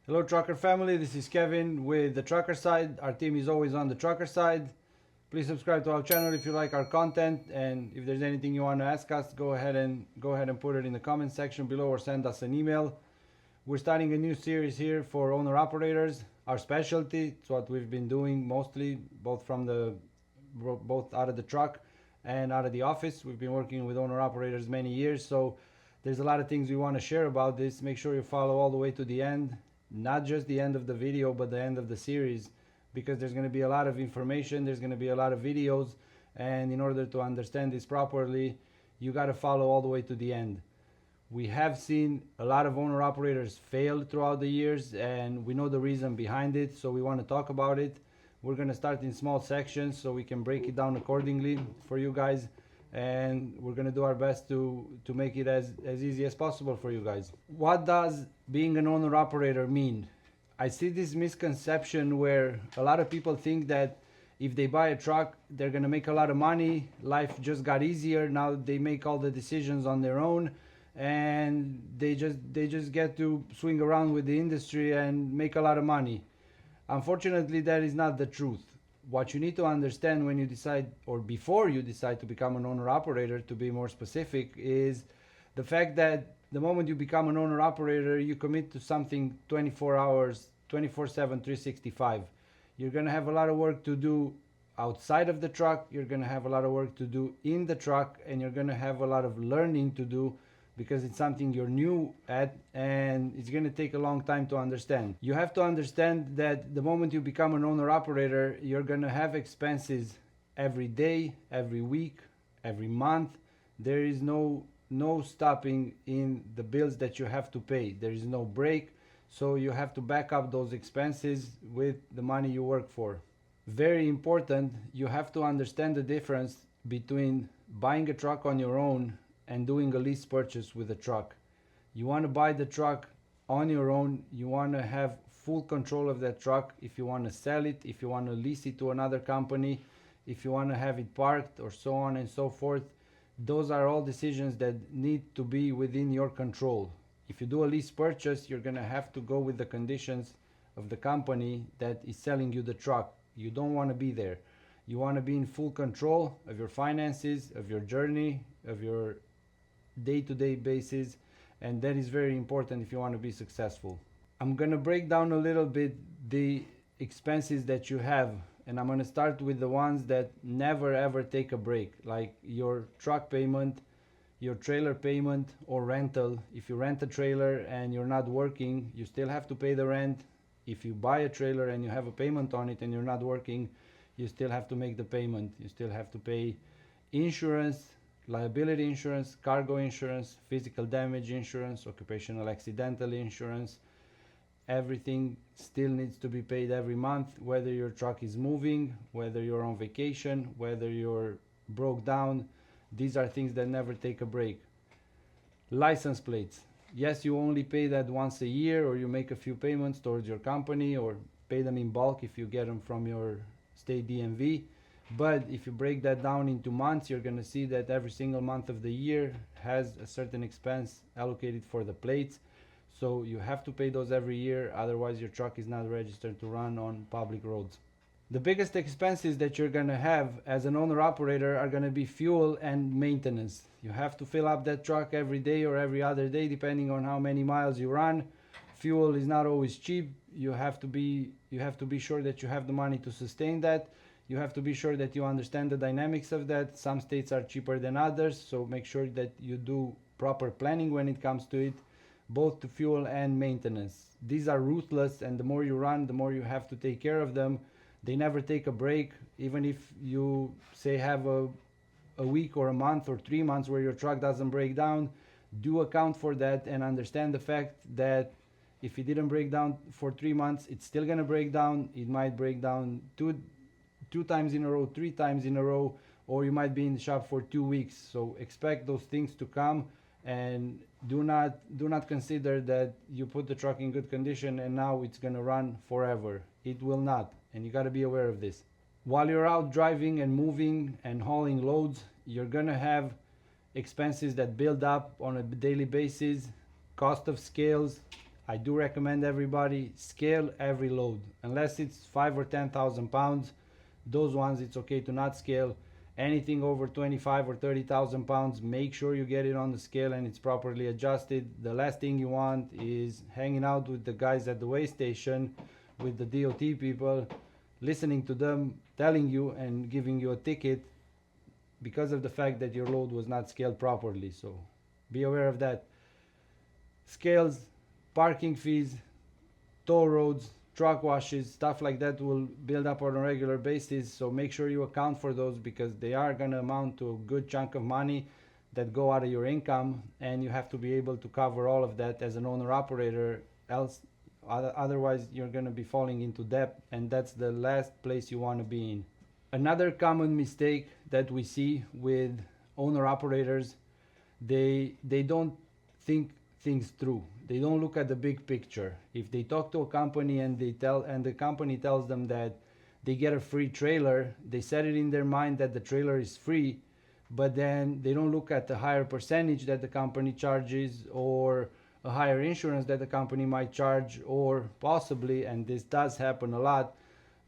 Hello trucker family, this is Kevin with the trucker side. Our team is always on the trucker side. Please subscribe to our channel if you like our content, and if there's anything you want to ask us, go ahead and put it in the comment section below or send us an email. We're starting a new series here for owner operators. Our specialty, it's what we've been doing mostly, both out of the truck and out of the office. We've been working with owner operators many years, so there's a lot of things we want to share about this. Make sure you follow all the way to the end, not just the end of the video but the end of the series, because there's going to be a lot of information, there's going to be a lot of videos, and in order to understand this properly you got to follow all the way to the end. We have seen a lot of owner operators fail throughout the years, and we know the reason behind it, so we want to talk about it. We're going to start in small sections so we can break it down accordingly for you guys, and we're going to do our best to make it as easy as possible for you guys. What does being an owner operator mean? I see this misconception where a lot of people think that if they buy a truck they're going to make a lot of money, life just got easier, now they make all the decisions on their own, and they just get to swing around with the industry and make a lot of money. Unfortunately, that is not the truth. What you need to understand when you decide, or before you decide to become an owner operator, to be more specific, is the fact that the moment you become an owner operator, you commit to something 24 hours, 24/7, 365. You're going to have a lot of work to do outside of the truck, you're going to have a lot of work to do in the truck, and you're going to have a lot of learning to do, because it's something you're new at and it's going to take a long time to understand. You have to understand that the moment you become an owner operator, you're going to have expenses every day, every week, every month. There is no stopping in the bills that you have to pay. There is no break, so you have to back up those expenses with the money you work for. Very important, you have to understand the difference between buying a truck on your own and doing a lease purchase with a truck. You want to buy the truck on your own, you want to have full control of that truck. If you want to sell it, if you want to lease it to another company, if you want to have it parked, or so on and so forth, those are all decisions that need to be within your control. If you do a lease purchase, you're going to have to go with the conditions of the company that is selling you the truck. You don't want to be there. You want to be in full control of your finances, of your journey, of your day-to-day basis, and that is very important if you want to be successful. I'm going to break down a little bit the expenses that you have, and I'm going to start with the ones that never ever take a break, like your truck payment, your trailer payment or rental. If you rent a trailer and you're not working, you still have to pay the rent. If you buy a trailer and you have a payment on it and you're not working, you still have to make the payment. You still have to pay insurance, liability insurance, cargo insurance, physical damage insurance, occupational accidental insurance. Everything still needs to be paid every month, whether your truck is moving, whether you're on vacation, whether you're broke down. These are things that never take a break. License plates. Yes, you only pay that once a year, or you make a few payments towards your company, or pay them in bulk if you get them from your state DMV. But if you break that down into months, you're going to see that every single month of the year has a certain expense allocated for the plates. So you have to pay those every year, otherwise your truck is not registered to run on public roads. The biggest expenses that you're going to have as an owner operator are going to be fuel and maintenance. You have to fill up that truck every day or every other day, depending on how many miles you run. Fuel is not always cheap. You have to be sure that you have the money to sustain that. You have to be sure that you understand the dynamics of that. Some states are cheaper than others, so make sure that you do proper planning when it comes to it, both to fuel and maintenance. These are ruthless, and the more you run, the more you have to take care of them. They never take a break. Even if you say have a week or a month or 3 months where your truck doesn't break down, do account for that and understand the fact that if it didn't break down for 3 months, it's still going to break down. It might break down two times in a row, 3 times in a row, or you might be in the shop for 2 weeks. So expect those things to come, and do not consider that you put the truck in good condition and now it's going to run forever. It will not, and you got to be aware of this. While you're out driving and moving and hauling loads, you're going to have expenses that build up on a daily basis, cost of scales, I do recommend everybody scale every load, unless it's 5 or 10,000 pounds. Those ones it's okay to not scale. Anything over 25 or 30,000 pounds, make sure you get it on the scale and it's properly adjusted. The last thing you want is hanging out with the guys at the weigh station, with the DOT people, listening to them telling you and giving you a ticket because of the fact that your load was not scaled properly. So be aware of that. Scales, parking fees, toll roads, truck washes, stuff like that will build up on a regular basis. So make sure you account for those, because they are going to amount to a good chunk of money that go out of your income, and you have to be able to cover all of that as an owner operator. Otherwise you're going to be falling into debt, and that's the last place you want to be in. Another common mistake that we see with owner operators, they don't think things through. They don't look at the big picture. If they talk to a company and the company tells them that they get a free trailer, they set it in their mind that the trailer is free, but then they don't look at the higher percentage that the company charges, or a higher insurance that the company might charge, or possibly, and this does happen a lot,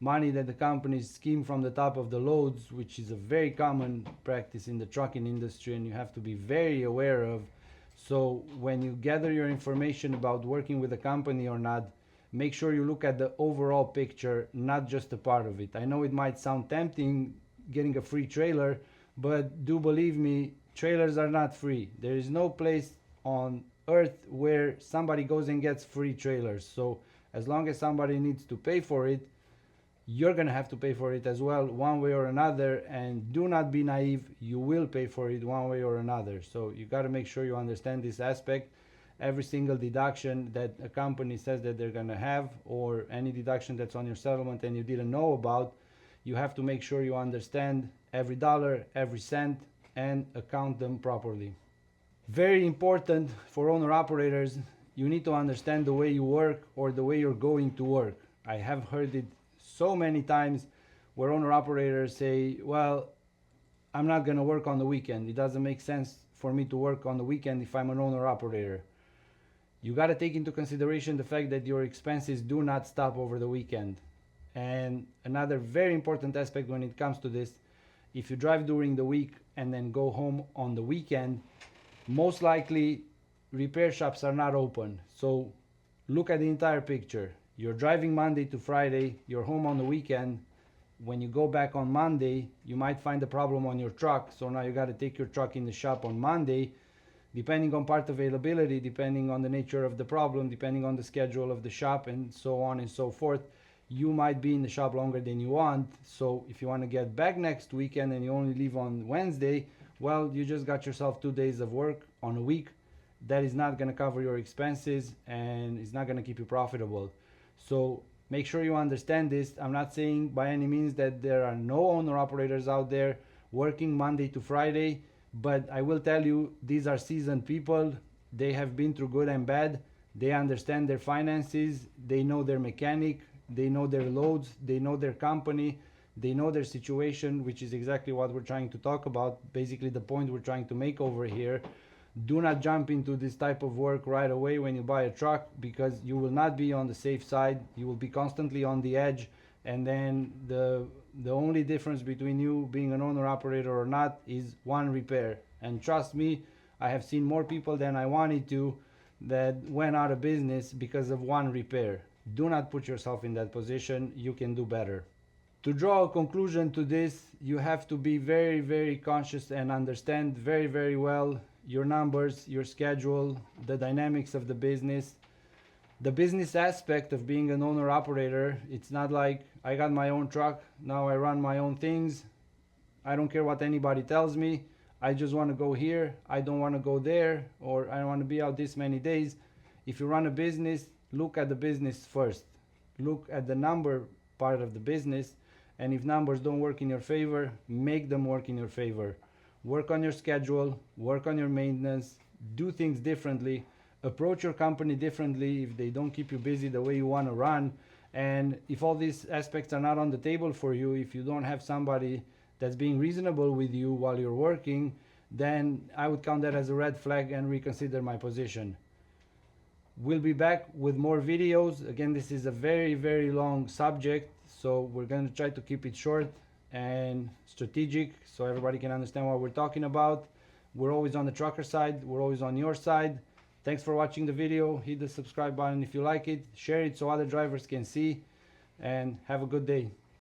money that the companies skim from the top of the loads, which is a very common practice in the trucking industry, and you have to be very aware of. So when you gather your information about working with a company or not, make sure you look at the overall picture, not just a part of it. I know it might sound tempting getting a free trailer, but do believe me, trailers are not free. There is no place on earth where somebody goes and gets free trailers. So as long as somebody needs to pay for it, you're gonna have to pay for it as well, one way or another. And do not be naive, you will pay for it one way or another. So you got to make sure you understand this aspect. Every single deduction that a company says that they're gonna have, or any deduction that's on your settlement and you didn't know about, you have to make sure you understand every dollar, every cent, and account them properly. Very important for owner operators, you need to understand the way you work, or the way you're going to work. I have heard it so many times where owner operators say, well, I'm not going to work on the weekend. It doesn't make sense for me to work on the weekend if I'm an owner operator. You got to take into consideration the fact that your expenses do not stop over the weekend. And another very important aspect when it comes to this, if you drive during the week and then go home on the weekend, most likely repair shops are not open. So look at the entire picture. You're driving Monday to Friday, you're home on the weekend. When you go back on Monday, you might find a problem on your truck. So now you got to take your truck in the shop on Monday. Depending on part availability, depending on the nature of the problem, depending on the schedule of the shop, and so on and so forth, you might be in the shop longer than you want. So if you want to get back next weekend and you only leave on Wednesday, well, you just got yourself 2 days of work on a week. That is not going to cover your expenses, and it's not going to keep you profitable. So make sure you understand this. I'm not saying by any means that there are no owner operators out there working Monday to Friday, but I will tell you, these are seasoned people. They have been through good and bad. They understand their finances. They know their mechanic. They know their loads. They know their company. They know their situation, which is exactly what we're trying to talk about. Basically the point we're trying to make over here. Do not jump into this type of work right away when you buy a truck, because you will not be on the safe side. You will be constantly on the edge, and then the only difference between you being an owner operator or not is one repair. And trust me, I have seen more people than I wanted to that went out of business because of one repair. Do not put yourself in that position. You can do better. To draw a conclusion to this, you have to be very, very conscious and understand very, very well your numbers, your schedule, the dynamics of the business. The business aspect of being an owner operator, it's not like I got my own truck, now I run my own things. I don't care what anybody tells me. I just want to go here, I don't want to go there, or I want to be out this many days. If you run a business, look at the business first. Look at the number part of the business, and if numbers don't work in your favor, make them work in your favor. Work on your schedule, work on your maintenance, do things differently, approach your company differently if they don't keep you busy the way you want to run. And if all these aspects are not on the table for you, if you don't have somebody that's being reasonable with you while you're working, then I would count that as a red flag and reconsider my position. We'll be back with more videos. Again, this is a very long subject, so we're going to try to keep it short and strategic so everybody can understand what we're talking about. We're always on the trucker side, we're always on your side. Thanks for watching the video. Hit the subscribe button if you like it, share it so other drivers can see, and have a good day.